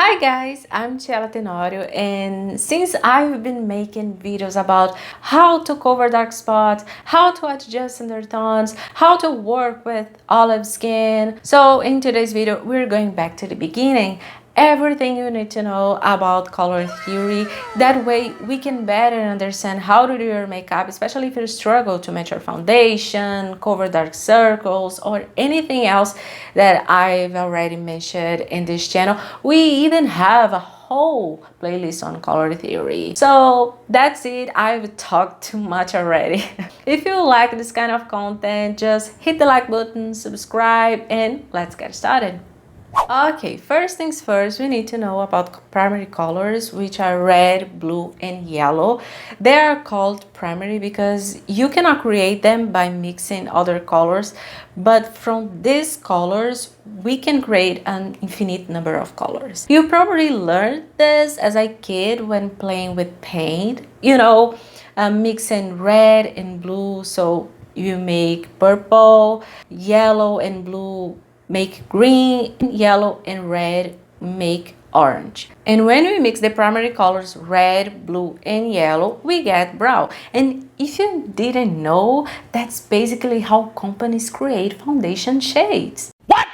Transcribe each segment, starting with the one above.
Hi guys, I'm thiellatenorio, and since I've been making videos about how to cover dark spots, how to adjust undertones, how to work with olive skin, so in today's video we're going back to the beginning. Everything you need to know about color theory. That way we can better understand how to do your makeup, especially if you struggle to match your foundation, cover dark circles, or anything else that I've already mentioned in this channel. We even have a whole playlist on color theory. So that's it. I've talked too much already. If you like this kind of content, just hit the like button, subscribe, and let's get started. Okay, first things first, we need to know about primary colors, which are red, blue, and yellow. They are called primary because you cannot create them by mixing other colors, but from these colors, we can create an infinite number of colors. You probably learned this as a kid when playing with paint, mixing red and blue, so you make purple, yellow, and blue make green, yellow, and red make orange. And when we mix the primary colors red, blue, and yellow, we get brown. And if you didn't know, that's basically how companies create foundation shades. What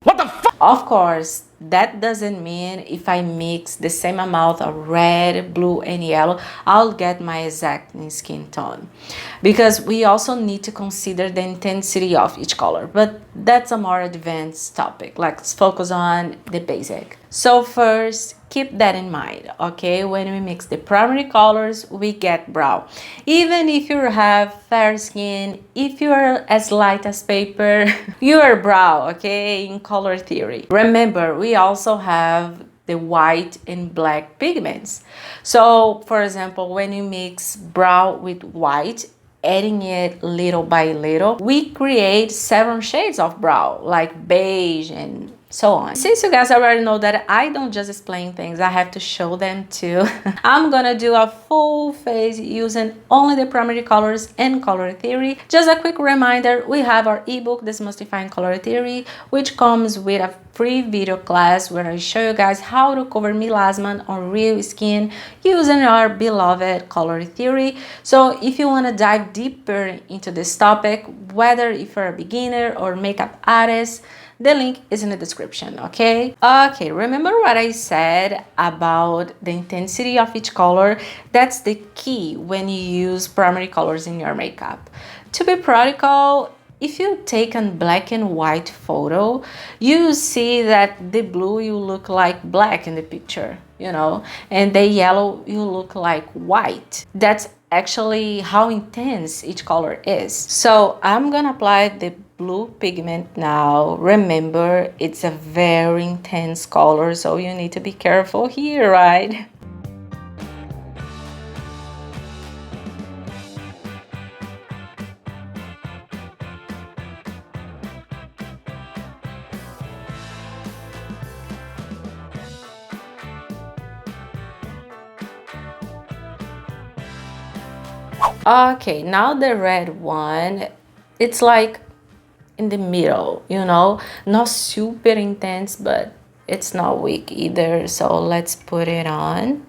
the fuck? Of course, that doesn't mean if I mix the same amount of red, blue, and yellow, I'll get my exact skin tone. Because we also need to consider the intensity of each color, but that's a more advanced topic. Let's focus on the basic. So first, keep that in mind, okay? When we mix the primary colors, we get brown. Even if you have fair skin, if you are as light as paper, you are brown, okay? In color theory. Remember, we also have the white and black pigments. So, for example, when you mix brown with white, adding it little by little, we create 7 shades of brown, like beige and so on. Since you guys already know that I don't just explain things, I have to show them too. I'm gonna do a full face using only the primary colors and color theory. Just a quick reminder, we have our ebook, Demystifying Color Theory, which comes with a free video class where I show you guys how to cover melasma on real skin using our beloved color theory. So if you want to dive deeper into this topic, whether if you're a beginner or makeup artist, the link is in the description, okay? Okay, remember what I said about the intensity of each color? That's the key when you use primary colors in your makeup. To be practical, if you take a black and white photo, you see that the blue you look like black in the picture, and the yellow you look like white. That's actually how intense each color is. So I'm gonna apply the blue pigment now. Remember, it's a very intense color, so you need to be careful here, right? Okay, now the red one, it's like in the middle, not super intense, but it's not weak either. So let's put it on.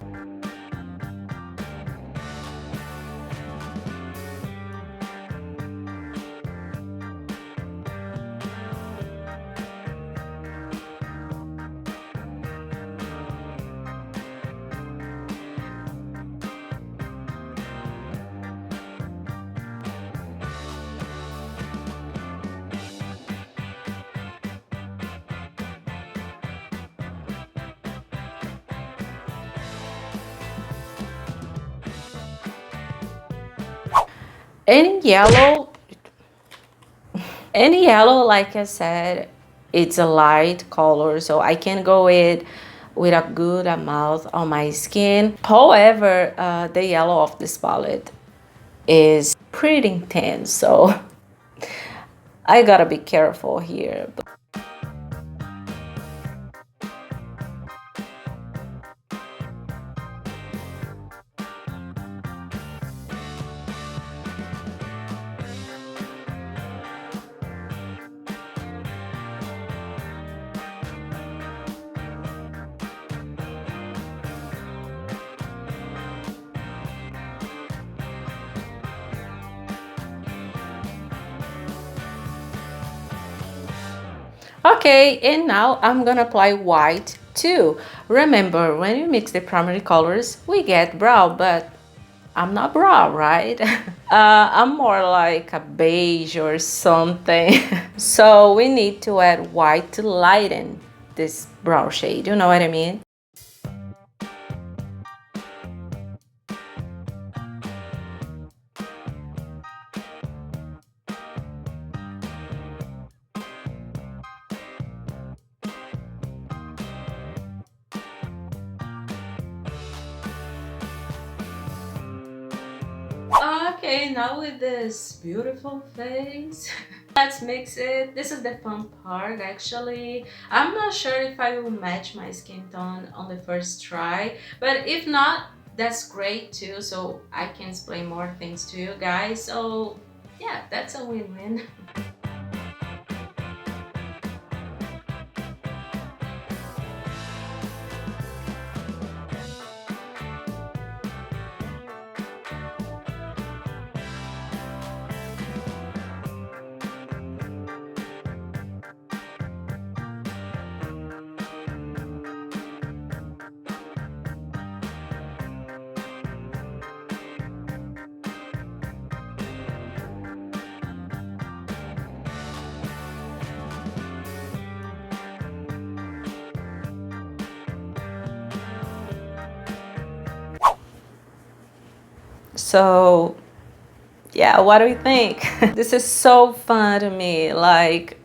Any yellow, like I said, it's a light color, so I can go with a good amount on my skin. However, the yellow of this palette is pretty intense, so I gotta be careful here. Okay, and now I'm gonna apply white too. Remember, when we mix the primary colors, we get brown, but I'm not brown, right? I'm more like a beige or something. So we need to add white to lighten this brown shade, you know what I mean? Okay, now with this beautiful face, let's mix it. This is the fun part actually. I'm not sure if I will match my skin tone on the first try, but if not, that's great too, so I can explain more things to you guys. So yeah, that's a win-win. So yeah, what do you think? This is so fun to me, like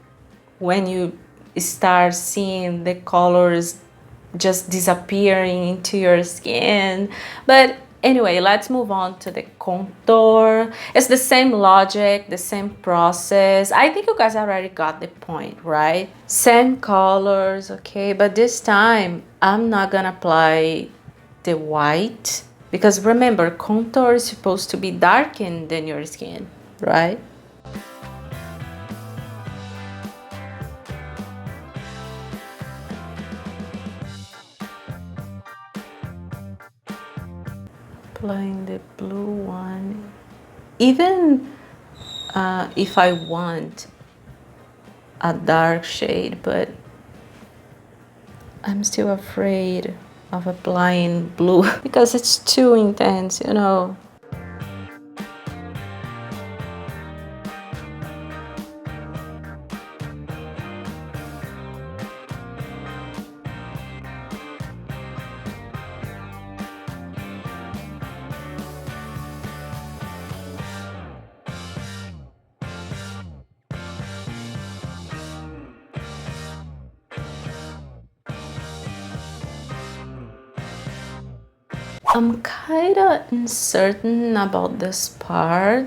when you start seeing the colors just disappearing into your skin. But anyway, let's move on to the contour. It's the same logic, the same process. I think you guys already got the point, right? Same colors, okay, but this time I'm not gonna apply the white, because remember, contour is supposed to be darkened than your skin, right? Applying the blue one. Even if I want a dark shade, but I'm still afraid of applying blue because it's too intense, you know. I'm kind of uncertain about this part.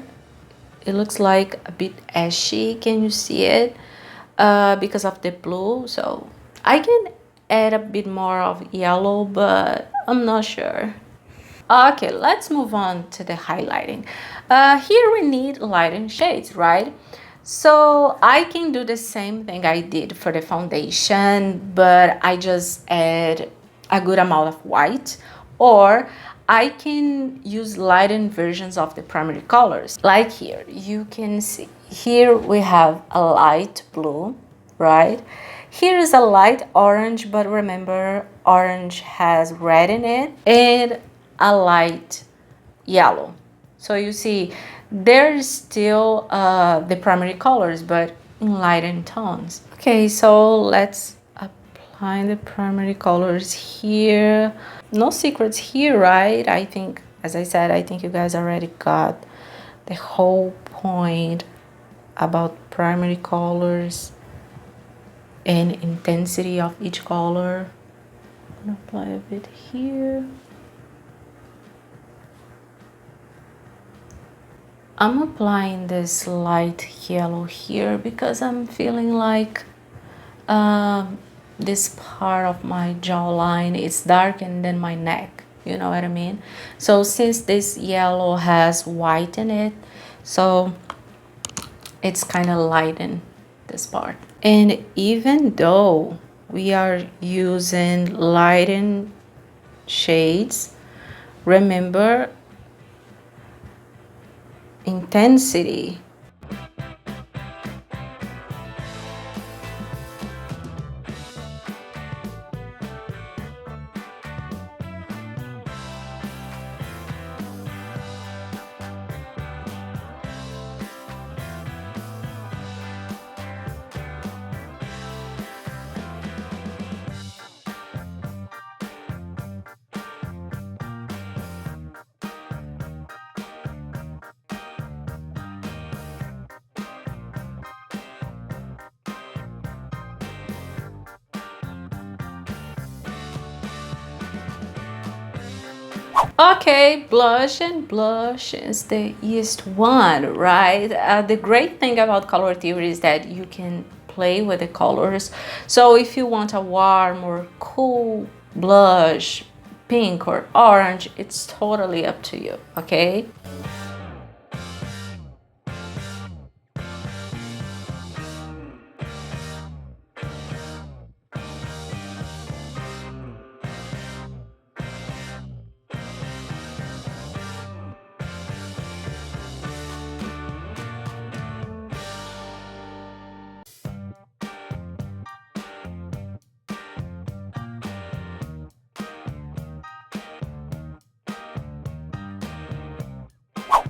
It looks like a bit ashy. Can you see it? Because of the blue. So I can add a bit more of yellow, but I'm not sure. Okay, let's move on to the highlighting. Here we need lighting shades, right? So I can do the same thing I did for the foundation, but I just add a good amount of white, or I can use lightened versions of the primary colors. Like here, you can see, here we have a light blue, right? Here is a light orange, but remember, orange has red in it, and a light yellow. So you see, there's still the primary colors, but in lightened tones. Okay, so let's apply the primary colors here. No secrets here, right? I think, as I said, I think you guys already got the whole point about primary colors and intensity of each color. I'm gonna apply a bit here. I'm applying this light yellow here because I'm feeling like this part of my jawline is darkened than my neck, you know what I mean? So since this yellow has white in it, so it's kind of lighten this part. And even though we are using lighten shades, remember intensity. Okay, blush, and blush is the easiest one, right? The great thing about color theory is that you can play with the colors. So if you want a warm or cool blush, pink or orange, it's totally up to you, okay?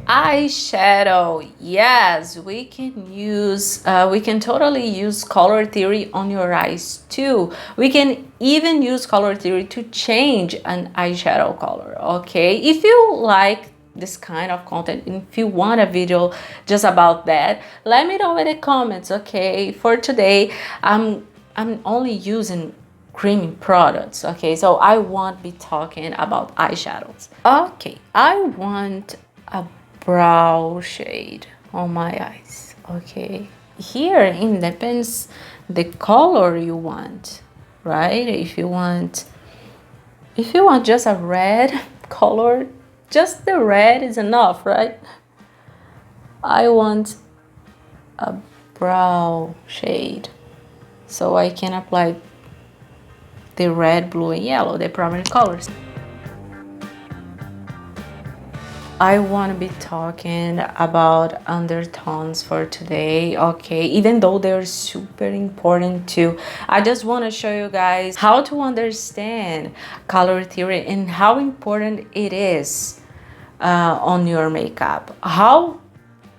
Eyeshadow, yes, we can totally use color theory on your eyes too. We can even use color theory to change an eyeshadow color, okay? If you like this kind of content, and if you want a video just about that, let me know in the comments, okay? For today, I'm only using creamy products, okay? So I won't be talking about eyeshadows. Okay, I want a brow shade on my eyes, okay? Here it depends the color you want, right? If you want just a red color, just the red is enough, right? I want a brow shade so I can apply the red, blue, and yellow, the primary colors. I want to be talking about undertones for today, okay? Even though they're super important too, I just want to show you guys how to understand color theory and how important it is on your makeup. How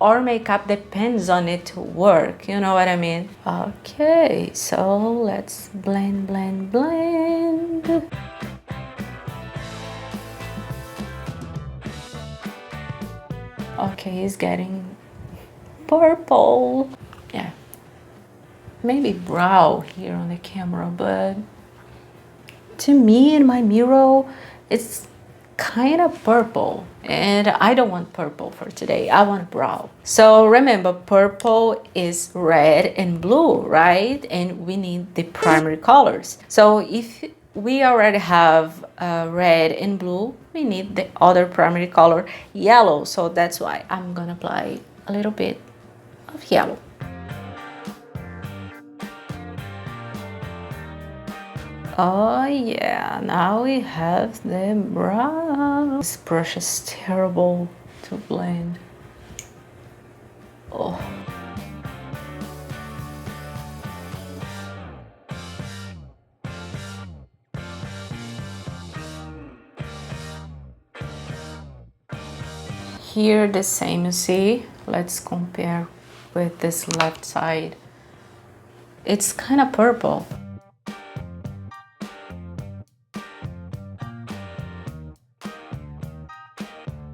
our makeup depends on it to work, you know what I mean? Okay, so let's blend, blend, blend. Okay, it's getting purple. Yeah, maybe brown here on the camera, but to me in my mirror, it's kind of purple, and I don't want purple for today. I want brown. So remember, purple is red and blue, right? And we need the primary colors. So if we already have red and blue, we need the other primary color, yellow. So that's why I'm gonna apply a little bit of yellow. Oh yeah, now we have the brown. This brush is terrible to blend. Oh. Here the same, you see? Let's compare with this left side. It's kind of purple.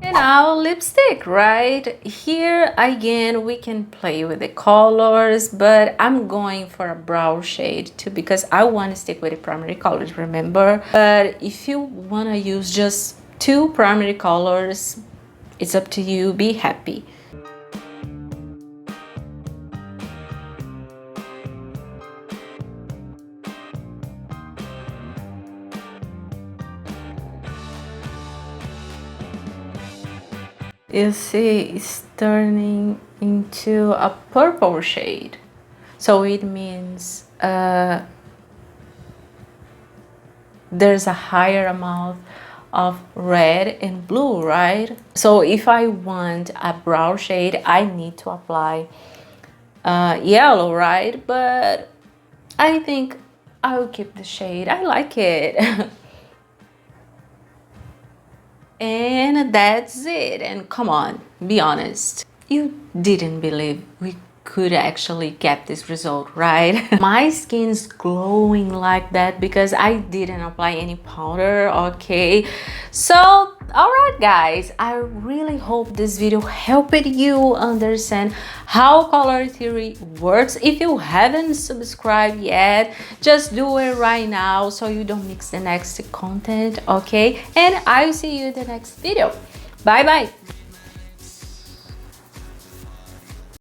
And now lipstick, right? Here again we can play with the colors, but I'm going for a brown shade too because I want to stick with the primary colors, remember? But if you want to use just two primary colors, it's up to you. Be happy. You see, it's turning into a purple shade. So it means there's a higher amount of red and blue, right? So if I want a brown shade, I need to apply yellow, right? But I think I'll keep the shade. I like it. And that's it. And come on, be honest. You didn't believe we could actually get this result, right? My skin's glowing like that because I didn't apply any powder, okay? So Alright guys, I really hope this video helped you understand how color theory works. If you haven't subscribed yet, just do it right now so you don't miss the next content, okay? And I'll see you in the next video. Bye bye.